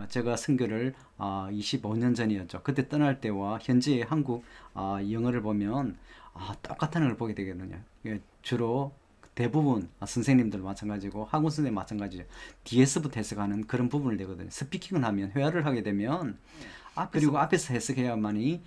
제가 선교를 25년 전이었죠. 그때 떠날 때와 현재의 한국 영어를 보면 똑같은 걸 보게 되거든요. 주로 대부분 선생님들 마찬가지고 학원 선생님 마찬가지죠. DS부터 해석하는 그런 부분을 내거든요. 스피킹을 하면 회화를 하게 되면 그리고 앞에서 해석해야만이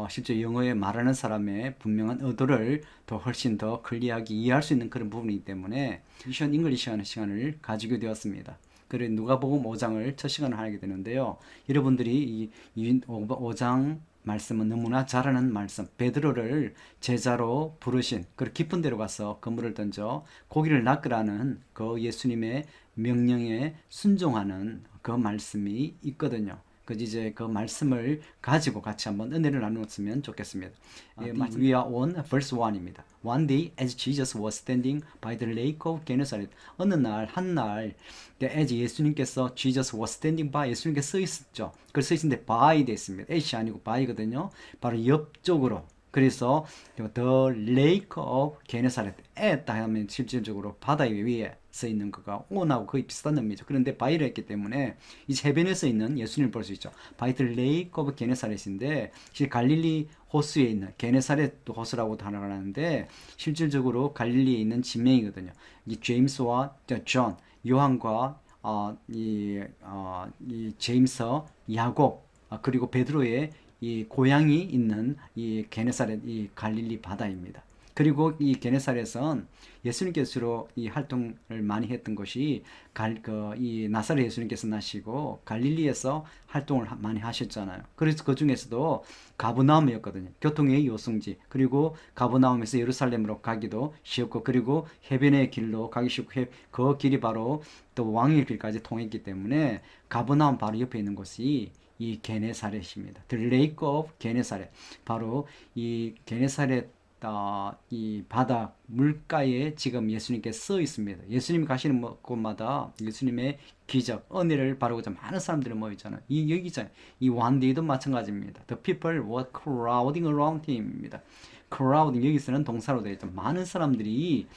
실제 영어에 말하는 사람의 분명한 의도를 더 훨씬 더 클리어하게 이해할 수 있는 그런 부분이기 때문에 미션 잉글리시 하는 시간을 가지게 되었습니다. 그래 누가복음 5장을 첫 시간을 하게 되는데요. 여러분들이 이 5장 말씀은 너무나 잘 아는 말씀. 베드로를 제자로 부르신 그 깊은 데로 가서 그물을 던져 고기를 낚으라는 그 예수님의 명령에 순종하는 그 말씀이 있거든요. 그 이제 그 말씀을 가지고 같이 한번 은혜를 나누었으면 좋겠습니다. We are on verse 1입니다. One day as Jesus was standing by the lake of Gennesaret. 어느 날 한날 as 예수님께서 Jesus was standing by 예수님께서 서 있었죠. 그 서 있는데 by 돼 있습니다. at이 아니고 by거든요. 바로 옆쪽으로. 그래서 the lake of Gennesaret at 하면 실질적으로 바다 위에 서 있는 거가 on하고 거의 비슷한 의미죠. 그런데 by를 했기 때문에 이제 해변에 서 있는 예수님을 볼 수 있죠. by the lake of Gennesaret인데 실 갈릴리 호수에 있는 게네사렛 호수라고도 하는데 실질적으로 갈릴리에 있는 지명이거든요. 이 제임스와 존 요한과 이 제임스, 야곱 그리고 베드로의 이 고향이 있는 이 게네사렛 이 갈릴리 바다입니다. 그리고 이 게네사렛은 예수님께서 주로 이 활동을 많이 했던 곳이 이 나사렛 예수님께서 나시고 갈릴리에서 활동을 많이 하셨잖아요. 그래서 그 중에서도 가브나움이었거든요. 교통의 요성지. 그리고 가브나움에서 예루살렘으로 가기도 쉬웠고 그리고 해변의 길로 가기 쉽고 그 길이 바로 또 왕의 길까지 통했기 때문에 가브나움 바로 옆에 있는 곳이 이 게네사렛입니다. The Lake of 게네사렛. 바로 이 게네사렛 이 바다 물가에 지금 예수님께서 서 있습니다. 예수님이 가시는 곳마다 예수님의 기적, 은혜를 바라고자 많은 사람들이 모여 있잖아요. 여기잖아요. 이 완디도 마찬가지입니다. The people were crowding around him입니다. crowding 여기서는 동사로 되어 있죠. 많은 사람들이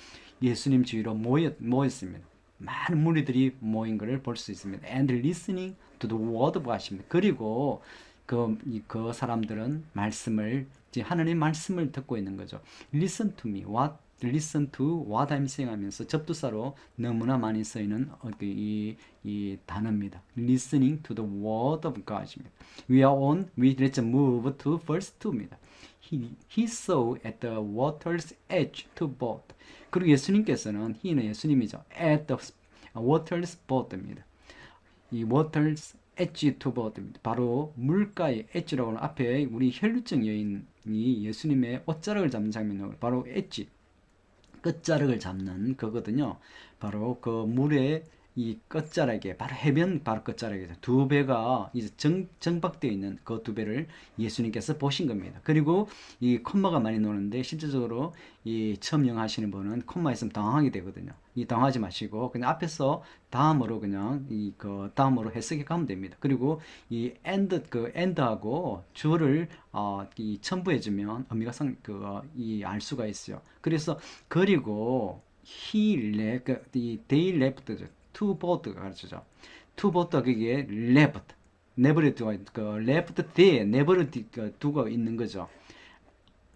예수님 주위로 모였습니다. 많은 무리들이 모인 것을 볼 수 있습니다. And listening to the word of God입니다. 그리고 그 사람들은 하나님의 말씀을 듣고 있는 거죠. Listen to me. Listen to what I'm saying 하면서 접두사로 너무나 많이 쓰이는 이 단어입니다. Listening to the word of God입니다. Let's move to verse 2입니다. He saw at the water's edge two boats. 그리고 예수님께서는 he는 예수님이죠. At the water's boat입니다. 이 water's 엣지 투버드입니다. 바로 물가의 엣지라고 하는 앞에 우리 혈루증 여인이 예수님의 옷자락을 잡는 장면을 바로 엣지 끝자락을 잡는 거거든요. 바로 그 물의 이 끝자락에 바로 해변 바로 끝자락에서 두 배가 이제 정박되어 있는 그 두 배를 예수님께서 보신 겁니다. 그리고 이 콤마가 많이 노는데 실질적으로 이 처음 영어 하시는 분은 콤마 있으면 당황하게 되거든요. 이 당하지 마시고 그냥 앞에서 다음으로 그냥 다음으로 해석해 가면 됩니다. 그리고 이 end하고 주어를 이 첨부해 주면 의미가 알 수가 있어요. 그래서 그리고 they left two boat가 가르쳐죠. two boat가 그게 left never가 left there never 두가 있는 거죠.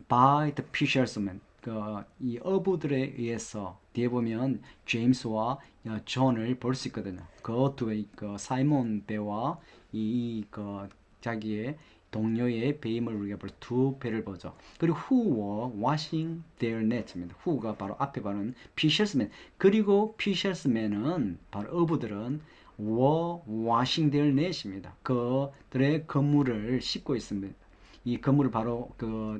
by the fishermen 이 어부들에 의해서 뒤에 보면 제임스와 존을 볼 수 있거든요. 그 사이몬 배와 자기의 동료의 배임을 우리가 두 배를 보죠. 그리고 who were washing their nets입니다. who가 바로 앞에 바로 fishermen. 그리고 fishermen은 바로 어부들은 were washing their net입니다. 그들의 그물을 씻고 있습니다. 이 그물을 바로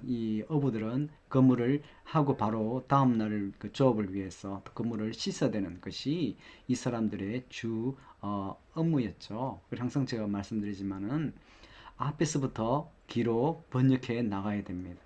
이 어부들은 그물을 하고 바로 다음 날 그 조업을 위해서 그물을 씻어야 되는 것이 이 사람들의 주 업무였죠. 항상 제가 말씀드리지만은 앞에서부터 뒤로 번역해 나가야 됩니다.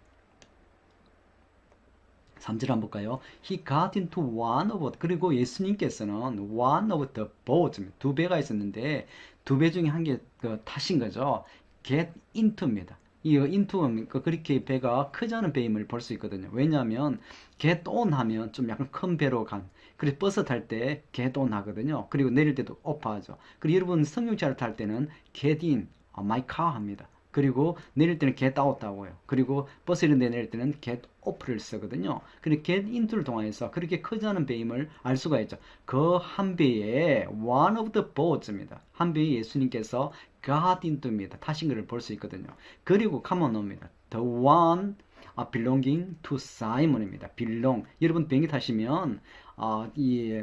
3절 한번 볼까요? He got into one of 그리고 예수님께서는 one of the boats 두 배가 있었는데 두 배 중에 한 개 타신 거죠. get into입니다. 이 into 그렇게 배가 크자는 배임을 볼 수 있거든요. 왜냐하면 get on 하면 좀 약간 큰 배로 간. 그래서 버스 탈 때 get on 하거든요. 그리고 내릴 때도 off 하죠. 그리고 여러분 승용차를 탈 때는 get in, my car 합니다. 그리고 내릴 때는 get out 하고요. 그리고 버스 이런 데 내릴 때는 get off를 쓰거든요. 그리고 get into를 통해서 그렇게 크지 않은 배임을 알 수가 있죠. 그 한 배에 one of the boats입니다. 한 배에 예수님께서 got into입니다. 타신 것을 볼 수 있거든요. 그리고 come on입니다. The one belonging to Simon입니다. belong. 여러분 비행기 타시면 이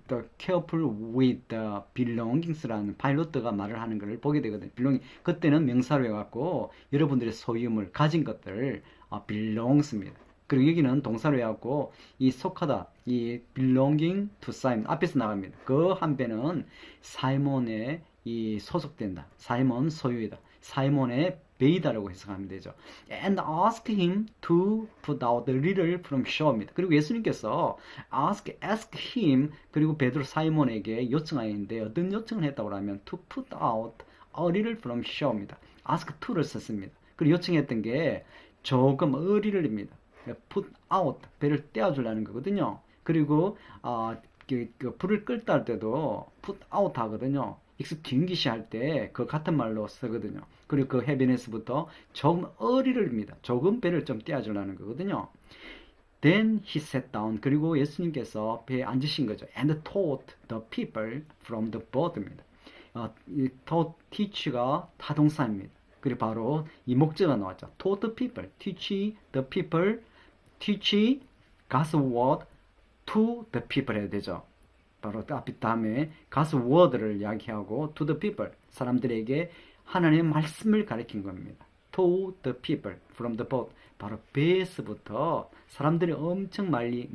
the careful with the belongings라는 파일로트가 말을 하는 것을 보게 되거든요. belonging. 그때는 명사로 해갖고 여러분들의 소유물, 가진 것들 belongs입니다. 그리고 여기는 동사로 해갖고 이 속하다, 이 belonging to Simon 앞에서 나갑니다. 그 한 배는 사이몬에 이 소속된다. 사이몬 소유이다. 사이몬의 베이다라고 해석하면 되죠. And ask him to put out the little from shore입니다. 그리고 예수님께서 ask him 그리고 베드로 사이몬에게 요청하였는데 어떤 요청을 했다고 하면 to put out a little from shore입니다. ask to를 썼습니다. 그리고 요청했던 게 조금 a little입니다. put out 배를 떼어주려는 거거든요. 그리고 그 불을 끌다 할 때도 put out 하거든요. extinguish 할 때 그 같은 말로 쓰거든요. 그리고 그 heaviness부터 조금 어리를입니다. 조금 배를 좀 떼어주려는 거거든요. Then he sat down. 그리고 예수님께서 배에 앉으신 거죠. And taught the people from the boat입니다. 이 taught, teach가 타동사입니다. 그리고 바로 이 목적어가 나왔죠. taught the people, teach the people, teach God's word to the people 해야 되죠. 바로 앞에 다음에 God's word를 이야기하고 to the people, 사람들에게 하나님의 말씀을 가르친 겁니다. to the people from the boat. 바로 배에서부터 사람들이 엄청 많이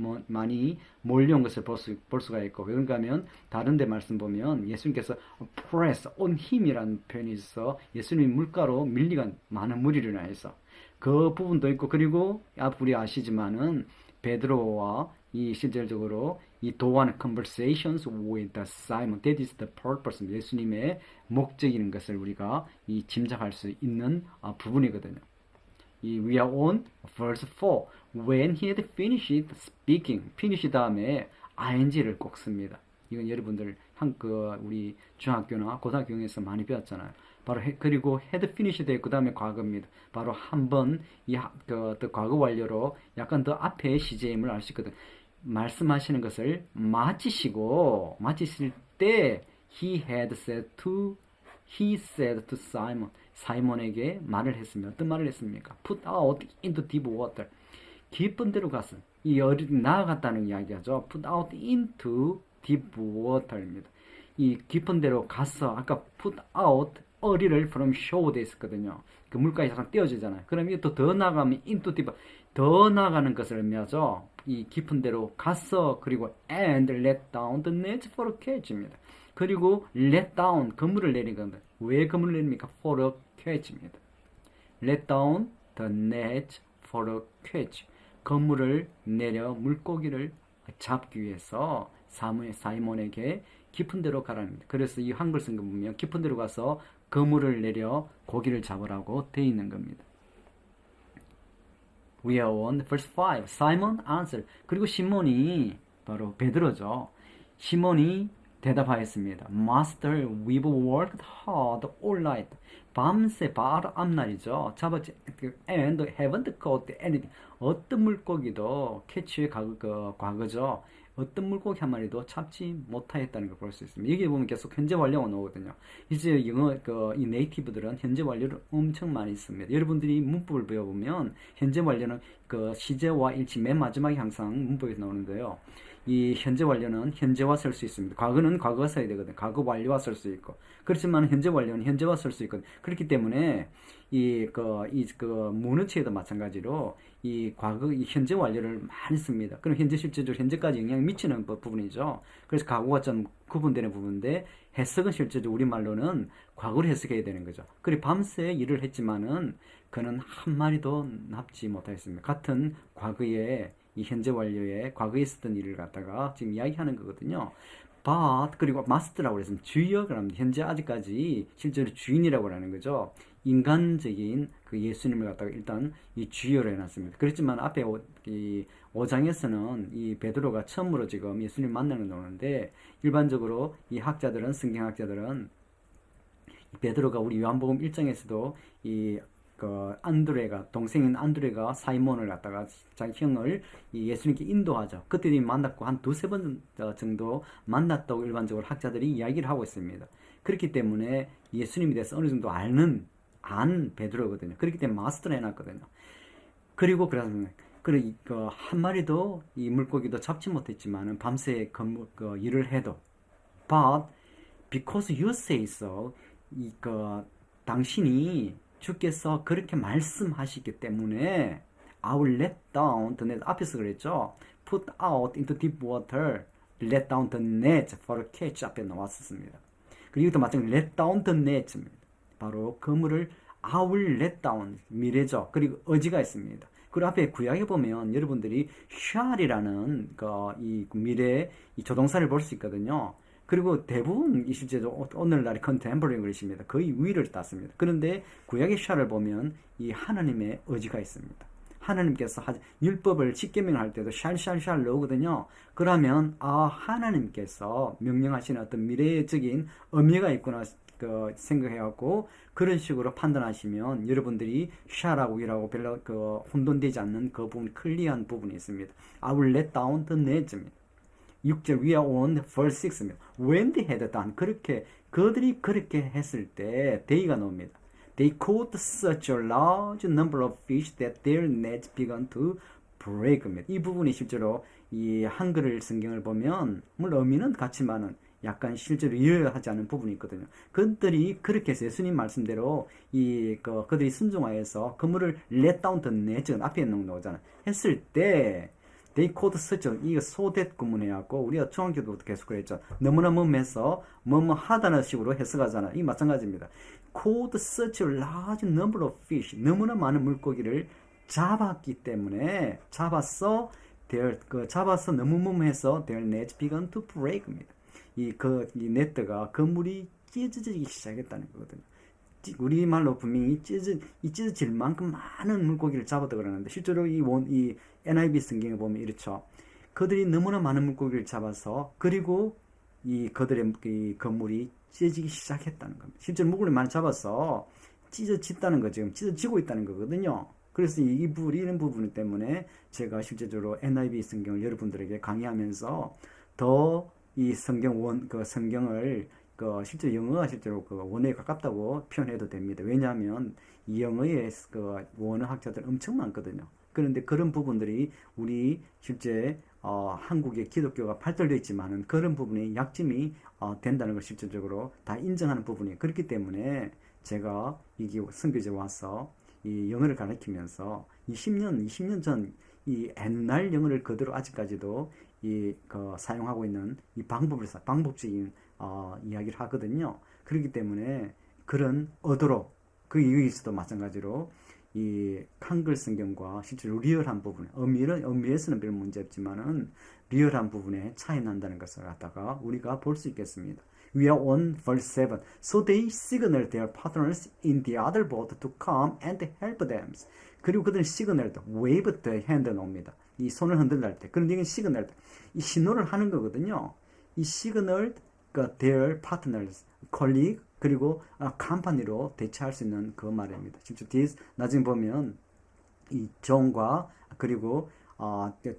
몰려온 것을 볼 수가 있고, 그런가 하면 다른 데 말씀 보면 예수님께서 press on him이라는 표현이 있어 예수님이 물가로 밀리간 많은 무리를 인해서 그 부분도 있고, 그리고 우리 아시지만은 베드로와 이 실질적으로 이 도와는 conversations with the Simon. That is the purpose. 예수님의 목적이라는 것을 우리가 이 짐작할 수 있는 부분이거든요. 이 we are on verse 4. When he had finished speaking. finish 다음에 ing를 꼭 씁니다. 이건 여러분들 우리 중학교나 고등학교에서 많이 배웠잖아요. 바로 그리고 had finished 그 다음에 과거입니다. 바로 한번 더 과거 완료로 약간 더 앞에 시제임을 알 수 있거든. 말씀하시는 것을 마치실 때 he said to Simon. 사이몬에게 말을 했으면 어떤 말을 했습니까? Put out into deep water. 깊은 데로 갔어. 이 나아갔다는 이야기하죠. Put out into deep water입니다. 이 깊은 데로 갔어. 아까 put out 어리를 from shore 돼 있었거든요. 그 물가에 잠깐 띄어지잖아요. 그럼 이게 또 더 나가면 into deep, 더 나가는 것을 의미하죠. 이 깊은 데로 갔어. 그리고 and let down the net for a catch입니다. 그리고 let down, 그물을 내린 겁니다. 왜 그물을 내립니까? for a catch입니다. let down the net for a catch. 그물을 내려 물고기를 잡기 위해서 사이몬에게 깊은 데로 가라는 겁니다. 그래서 이 한글 쓴 거 보면 깊은 데로 가서 그물을 내려 고기를 잡으라고 되어 있는 겁니다. We are on verse 5. Simon answered. 그리고 시몬이 바로 베드로죠. 시몬이 대답하였습니다. Master, we've worked hard all night. 밤새 바로 앞날이죠. 잡았지. And haven't caught anything. 어떤 물고기도 캐치의 과거죠. 어떤 물고기 한 마리도 잡지 못하였다는 걸 볼 수 있습니다. 여기 보면 계속 현재 완료가 나오거든요. 이제 영어 이 네이티브들은 현재 완료를 엄청 많이 씁니다. 여러분들이 문법을 배워보면 현재 완료는 시제와 일치 맨 마지막에 항상 문법에서 나오는데요. 이 현재 완료는 현재와 쓸 수 있습니다. 과거는 과거와 써야 되거든요. 과거 완료와 쓸 수 있고. 그렇지만 현재 완료는 현재와 쓸 수 있거든요. 그렇기 때문에 문어체에도 마찬가지로 이 현재 완료를 많이 씁니다. 그럼 현재 실제적으로 현재까지 영향을 미치는 부분이죠. 그래서 과거가 좀 구분되는 부분인데 해석은 실제적으로 우리말로는 과거를 해석해야 되는 거죠. 그리고 밤새 일을 했지만은 그는 한 마리도 납지 못하였습니다. 같은 과거에 이 현재 완료에 과거에 있었던 일을 갖다가 지금 이야기하는 거거든요. but 그리고 must라고 해서 주여 그러면 현재 아직까지 실제로 주인이라고 하는 거죠. 인간적인 그 예수님을 갖다가 일단 이 주여로 해놨습니다. 그렇지만 앞에 이 5장에서는 이 베드로가 처음으로 지금 예수님 만나는 나오는데 일반적으로 이 학자들은 성경학자들은 베드로가 우리 요한복음 1장에서도 이 안드레가 동생인 안드레가 사이몬을 갖다가 자기 형을 이 예수님께 인도하죠. 그때 이미 만났고 한 두세 번 정도 만났다고 일반적으로 학자들이 이야기를 하고 있습니다. 그렇기 때문에 예수님에 대해서 어느 정도 안 베드로거든요. 그렇기 때문에 마스터를 해놨거든요. 그리고 한 마리도 이 물고기도 잡지 못했지만은 밤새 일을 해도 but because you say so 당신이 주께서 그렇게 말씀하시기 때문에 I will let down the net. 앞에서 그랬죠. Put out into deep water, let down the net for a catch. 앞에 나왔었습니다. 그리고 또 마찬가지로 let down the net입니다. 바로 그물을 I will let down, 미래죠. 그리고 어지가 있습니다. 그리고 앞에 구약에 보면 여러분들이 shall이라는 이 미래 이 조동사를 볼 수 있거든요. 그리고 대부분 이 실제로 오늘날의 컨템포러리 잉글리시입니다. 거의 위를 땄습니다. 그런데 구약의 샤를 보면 이 하나님의 의지가 있습니다. 하나님께서 율법을 십계명을 할 때도 샬 넣거든요. 그러면 하나님께서 명령하시는 어떤 미래적인 의미가 있구나 생각해갖고 그런 식으로 판단하시면 여러분들이 샤라고 이라고 별로 혼돈되지 않는 그 부분 클리어한 부분이 있습니다. I will let down the net입니다. 6절 we are on verse 6입니다. When they had done 그들이 그렇게 했을 때 they가 나옵니다. They caught such a large number of fish that their nets began to break입니다. 이 부분이 실제로 이 한글 성경을 보면 물론 의미는 같지만은 약간 실제로 이해하지 않은 부분이 있거든요. 그들이 그렇게 해서 예수님 말씀대로 그들이 순종하여서 그물을 let down the net 앞에 있는 거 나오잖아요. 했을 때 they caught such a 이거 so that 구문해갖고 우리가 중학교 때부터 계속 그랬죠. 너무나 뭐해서 뭐뭐 하다는 식으로 해석하잖아요. 이 마찬가지입니다. caught such a large number of fish 너무나 많은 물고기를 잡았기 때문에 잡아서 너무 뭐해서 their nets began to break입니다. 이 네트가 그물이 찢어지기 시작했다는 거거든요. 우리말로 분명히 찢어질 만큼 많은 물고기를 잡았다 그러는데 실제로 이 NIV 성경에 보면 이렇죠. 그들이 너무나 많은 물고기를 잡아서 그리고 그들의 그물이 찢어지기 시작했다는 겁니다. 실제로 물고기를 많이 잡아서 찢어졌다는 거 지금 찢어지고 있다는 거거든요. 그래서 이런 부분 때문에 제가 실제적으로 NIV 성경을 여러분들에게 강의하면서 더 이 성경을 실제 영어가 실제로 원어에 가깝다고 표현해도 됩니다. 왜냐하면 이 영어의 원어 학자들 엄청 많거든요. 그런데 그런 부분들이 우리 실제 한국의 기독교가 발달되어 있지만은 그런 부분이 약점이 된다는 걸 실질적으로 다 인정하는 부분이 그렇기 때문에 제가 이 선교지에 와서 이 영어를 가르치면서 20년 전 이 옛날 영어를 그대로 아직까지도 사용하고 있는 이 방법적인 이야기를 하거든요. 그렇기 때문에 그런 어도로 여기서도 마찬가지로 이 한글 성경과 실제로 리얼한 부분, 의미에서는 별 문제 없지만은 리얼한 부분에 차이 난다는 것을 갖다가 우리가 볼 수 있겠습니다. We are on verse 7. So they signaled their partners in the other boat to come and help them. 그리고 그들은 signaled, waved the hand 나옵니다. 이 손을 흔들다 할 때. 그런데 이건 signaled. 이 신호를 하는 거거든요. 이 signaled their partners, colleague, 그리고 컴퍼니로 대체할 수 있는 그 말입니다. 실제 뒤에 나중에 보면 이 존과 그리고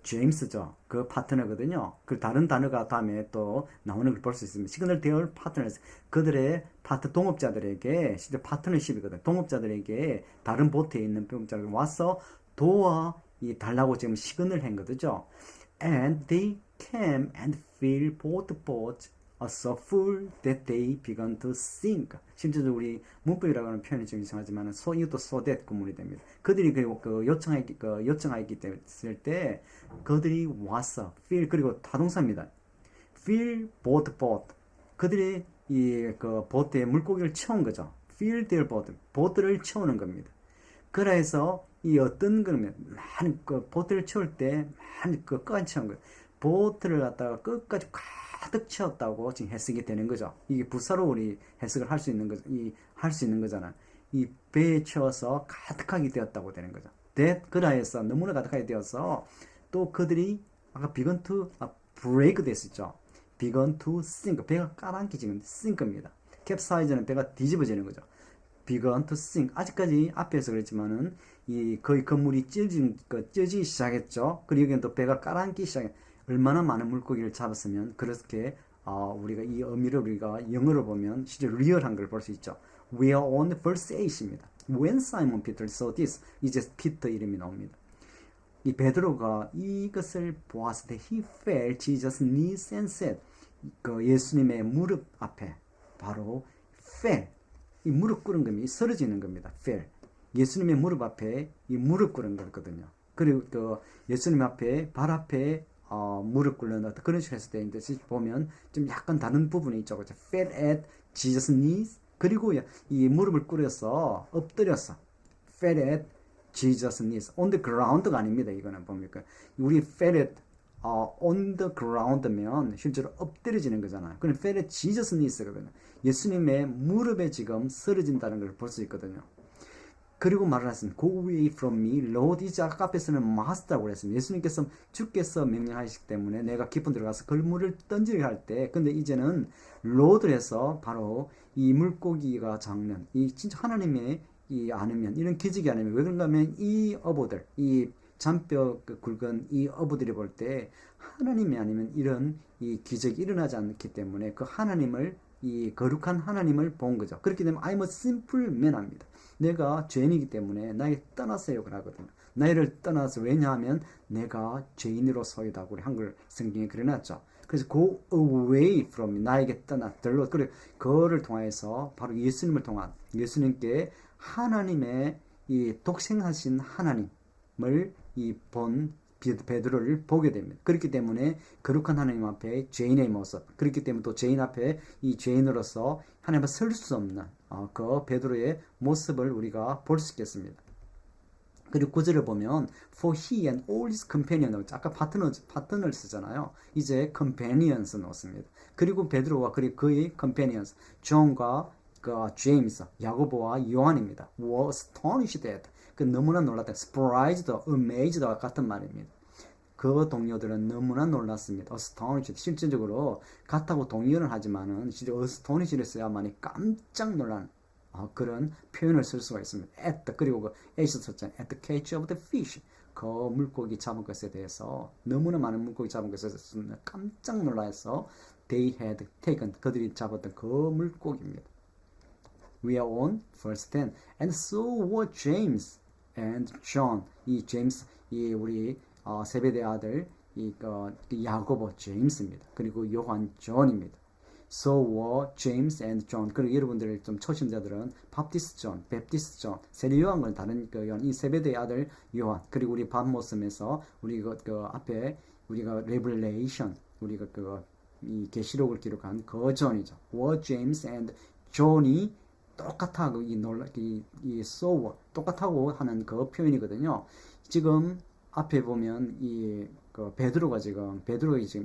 제임스죠. 그 파트너거든요. 그 다른 단어가 다음에 또 나오는 걸 볼 수 있습니다. 시그널 대열 파트너스. 그들의 동업자들에게, 실제 파트너십이거든요. 동업자들에게 다른 보트에 있는 동업자들 와서 달라고 지금 시그널 한 거죠. And they came and filled both boats so full that they began to sink. 실제로 우리 문법이라고 하는 표현이 좀 이상하지만 이것도 so that 구문이 됩니다. 그들이 요청하였기 때 그들이 왔어. fill 그리고 타동사입니다. fill both boat. 그들이 보트에 물고기를 채운 거죠. fill their boat. 보트를 채우는 겁니다. 그래서 어떤 그러면 많은 보트를 채울 때 많이 끝까지 채운 거예요. 보트를 갖다가 끝까지 가득 채웠다고 지금 해석이 되는 거죠. 이게 부사로 우리 해석을 할 수 있는 거, 할 수 있는 거잖아. 이 배에 채워서 가득하게 되었다고 되는 거죠. 그라에서 너무나 가득하게 되어서 또 그들이 아까 begun to break 됐었죠. begun to sink. 배가 가라앉히지는 sink입니다. capsize는 배가 뒤집어지는 거죠. begun to sink. 아직까지 앞에서 그랬지만은 이 거의 건물이 찢어지기 시작했죠. 그리고 여기는 또 배가 가라앉기 시작해. 얼마나 많은 물고기를 잡았으면 그렇게 우리가 이 의미를 우리가 영어로 보면 진짜 리얼한 걸 볼 수 있죠. We are on verse 8입니다. When Simon Peter saw this, 이제 피터 이름이 나옵니다. 이 베드로가 이것을 보았을 때 he fell Jesus' knees and said, 그 예수님의 무릎 앞에 바로 fell, 이 무릎 꿇은 겁니다. 쓰러지는 겁니다. fell. 예수님의 무릎 앞에 이 무릎 꿇은 거거든요. 그리고 그 예수님 앞에 발 앞에 무릎 꿇는 그런 식으로 했을 때 이제 보면 좀 약간 다른 부분이 있죠. 그렇죠? fell at Jesus' knees. 그리고 이 무릎을 꿇어서 엎드렸어. fell at Jesus' knees. on the ground가 아닙니다. 이거는 뭡니까? 우리 fell at on the ground면 실제로 엎드려지는 거잖아요. 그럼 fell at Jesus' knees거든요. 예수님의 무릎에 지금 쓰러진다는 걸 볼 수 있거든요. 그리고 말을 했습니다. Go away from me, Lord. 이제 아까 앞에서는 Master라고 그랬습니다. 예수님께서 주께서 명령하시기 때문에 내가 깊은 들어가서 그물을 던지려 할 때, 근데 이제는 Lord를 해서 바로 이 물고기가 잡는 이 진짜 하나님의 이 아니면 이런 기적이 아니면 왜 그런가 하면 이 어부들, 이 잔뼈 굵은 이 어부들이 볼 때 하나님이 아니면 이런 이 기적이 일어나지 않기 때문에 그 하나님을 이 거룩한 하나님을 본 거죠. 그렇게 되면 I'm a simple man 합니다. 내가 죄인이기 때문에 나에게 떠나세요 그러거든요. 나를 떠나서 왜냐하면 내가 죄인으로서이다. 우리 한글 성경에 그려놨죠. 그래서 go away from me, 나에게 떠나. 들로. 그리고 그거를 통해서 바로 예수님을 통한 예수님께 하나님의 이 독생하신 하나님을 이 본 베드로를 보게 됩니다. 그렇기 때문에 거룩한 하나님 앞에 죄인의 모습, 그렇기 때문에 또 죄인 앞에 이 죄인으로서 하나님 앞에 설 수 없는 그 베드로의 모습을 우리가 볼 수 있겠습니다. 그리고 구절을 보면 for he and all his companions, 아까 파트너를 쓰잖아요. 이제 companions 넣었습니다. 그리고 베드로와 그리고 그의 companions, 존과 제임스, 야고보와 요한입니다. were astonished at, 너무나 놀랐다. surprised, amazed와 같은 말입니다. 그 동료들은 너무나 놀랐습니다. astonished, 실질적으로 같다고 동의어는 하지만은 실제 astonished를 써야만이 깜짝 놀란 그런 표현을 쓸 수가 있습니다. at, 그리고 그 at에서 썼잖아요. at the catch of the fish, 그 물고기 잡은 것에 대해서 너무나 많은 물고기 잡은 것에 대해서 깜짝 놀라서 they had taken, 그들이 잡았던 그 물고기입니다. We are on verse 10. And so were James and John. 이 제임스, 이 우리 세베대 아들 이 야고보 제임스입니다. 그리고 요한 존입니다. So were James and John. 그리고 여러분들 좀 초심자들은 바프티스트 존, 베프티스트 존, 세례 요한과는 다른 요한, 이 세베대의 아들 요한. 그리고 우리 반모섬에서 우리 그 앞에 우리가 레블레이션, 우리가 이 계시록을 기록한 그 존이죠. were James and John이 똑같다고 이 so 똑같다고 하는 그 표현이거든요. 지금 앞에 보면 베드로가 지금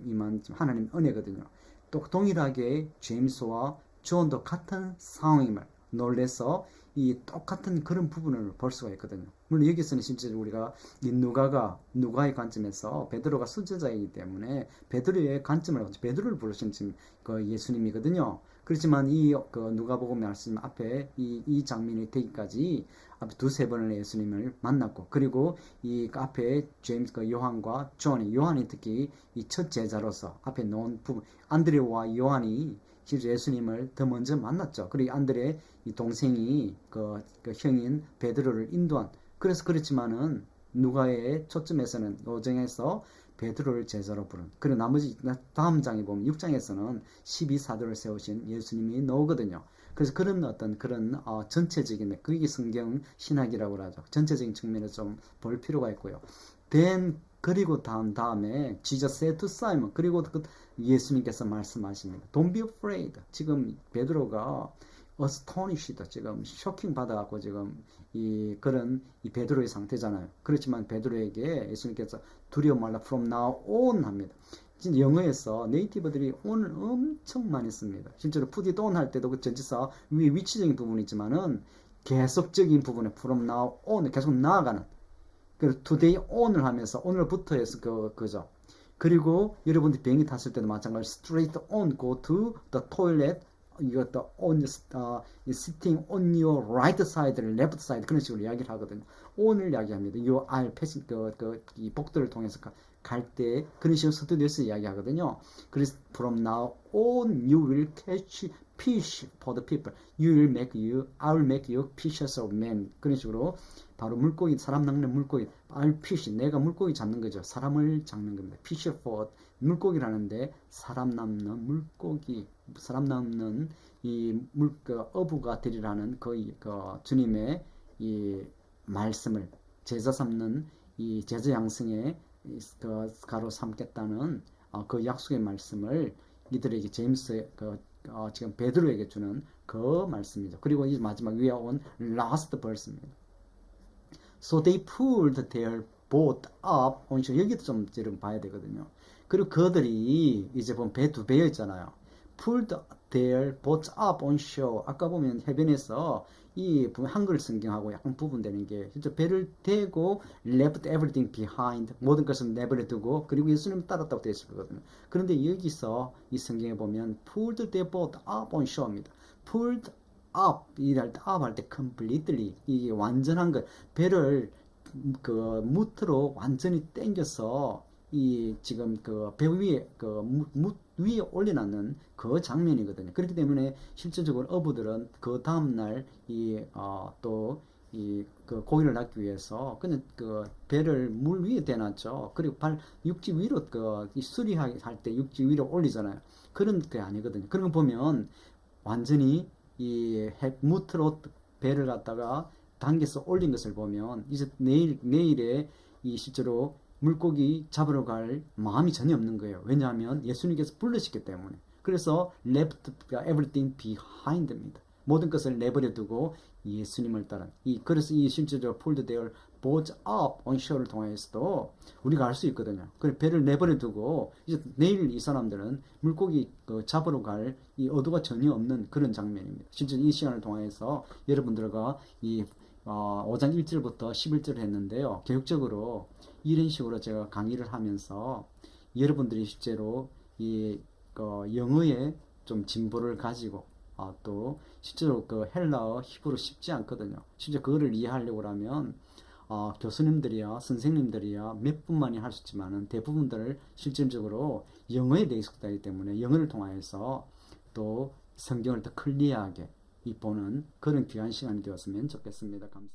임한 하나님 은혜거든요. 또 동일하게 제임스와 존도 같은 상황임을 놀래서 이 똑같은 그런 부분을 볼 수가 있거든요. 물론 여기서는 실제로 우리가 이 누가의 관점에서 베드로가 수제자이기 때문에 베드로의 관점을 베드로를 부르신 지금 그 예수님이거든요. 그렇지만 누가복음 말씀 앞에 이 장면이 되기까지 앞에 두세 번을 예수님을 만났고, 그리고 이 앞에 제임스 요한과 요한이 특히 이 첫 제자로서 앞에 놓은 부분, 안드레와 요한이 실제 예수님을 더 먼저 만났죠. 그리고 안드레 이 동생이 그 형인 베드로를 인도한, 그래서 그렇지만은 누가의 초점에서는 오정에서 베드로를 제자로 부른. 그리고 나머지 다음 장에 보면 6장에서는 12사도를 세우신 예수님이 나오거든요. 그래서 그런 전체적인, 그게 성경 신학이라고 하죠. 전체적인 측면에서 좀 볼 필요가 있고요. 그리고 다음에 Jesus said to Simon, 그리고 예수님께서 말씀하십니다. Don't be afraid. 지금 베드로가 astonished, 지금 쇼킹 받아갖고 지금 이 베드로의 상태잖아요. 그렇지만 베드로에게 예수님께서 두려워 말라 from now on 합니다. 진짜 영어에서 네이티브들이 on을 엄청 많이 씁니다. 실제로 put it on 할 때도 그 전치사 위에 위치적인 부분이 있지만은 계속적인 부분에 from now on 계속 나아가는. 그리고 today on을 하면서 오늘부터 해서 그죠. 그리고 여러분들이 비행기 탔을 때도 마찬가지로 straight on go to the toilet 이것도 on sitting on your right side, left side 그런 식으로 이야기를 하거든요. on을 이야기합니다. you are passing 이 복도를 통해서 갈 때 그런 식으로 서두에서 이야기하거든요. 그래서 from now on you will catch fish for the people. I will make you fishers of men. 그런 식으로 바로 물고기, 사람 낚는 물고기. I'll fish. 내가 물고기 잡는 거죠. 사람을 잡는 겁니다. fish for 물고기라는데 사람 낚는 물고기, 사람 낚는 어부가 되리라는 그 주님의 이 말씀을 제자 삼는 이 제자 양성의 가로 삼겠다는 그 약속의 말씀을 이들에게 제임스 지금 베드로에게 주는 그 말씀이죠. 그리고 이 마지막 위에 온 last verse입니다. So they pulled their boat up on shore. 여기도 좀 지금 봐야 되거든요. 그리고 그들이 이제 보면 배 두 배였잖아요. pulled their boat up on shore. 아까 보면 해변에서 이 한글 성경하고 약간 부분되는 게 진짜 배를 대고 left everything behind 모든 것을 내버려 두고 그리고 예수님 따랐다고 되어 있을 거거든요. 그런데 여기서 이 성경에 보면 pulled their boat up on shore입니다. pulled up 이랄 때 up 할 때 completely 이게 완전한 것 배를 무트로 완전히 당겨서 이 지금 배 위에 위에 올려놨는 그 장면이거든요. 그렇기 때문에 실질적으로 어부들은 그 다음날 고기를 낚기 위해서 그냥 배를 물 위에 대놨죠. 그리고 육지 위로 수리할 때 육지 위로 올리잖아요. 그런 게 아니거든요. 그런 거 보면 완전히 무트로 배를 갖다가 당겨서 올린 것을 보면 이제 내일에 실제로 물고기 잡으러 갈 마음이 전혀 없는 거예요. 왜냐하면 예수님께서 부르시기 때문에. 그래서 left everything behind입니다. 모든 것을 내버려 두고 예수님을 따른 그래서 실제로 pulled their boats up on shore를 통해서도 우리가 알 수 있거든요. 그래서 배를 내버려 두고 이제 내일 이 사람들은 물고기 잡으러 갈 이 어도가 전혀 없는 그런 장면입니다. 실제 이 시간을 통해서 여러분들과 5장 1절부터 11절을 했는데요. 교육적으로 이런 식으로 제가 강의를 하면서 여러분들이 실제로 영어에 좀 진보를 가지고 또 실제로 헬라어, 히브리 쉽지 않거든요. 실제 그거를 이해하려고 하면 교수님들이야 선생님들이야 몇 분만이 할 수 있지만은 대부분들을 실질적으로 영어에 대해 익숙하기 때문에 영어를 통해서 또 성경을 더 클리어하게 보는 그런 귀한 시간이 되었으면 좋겠습니다. 감사합니다.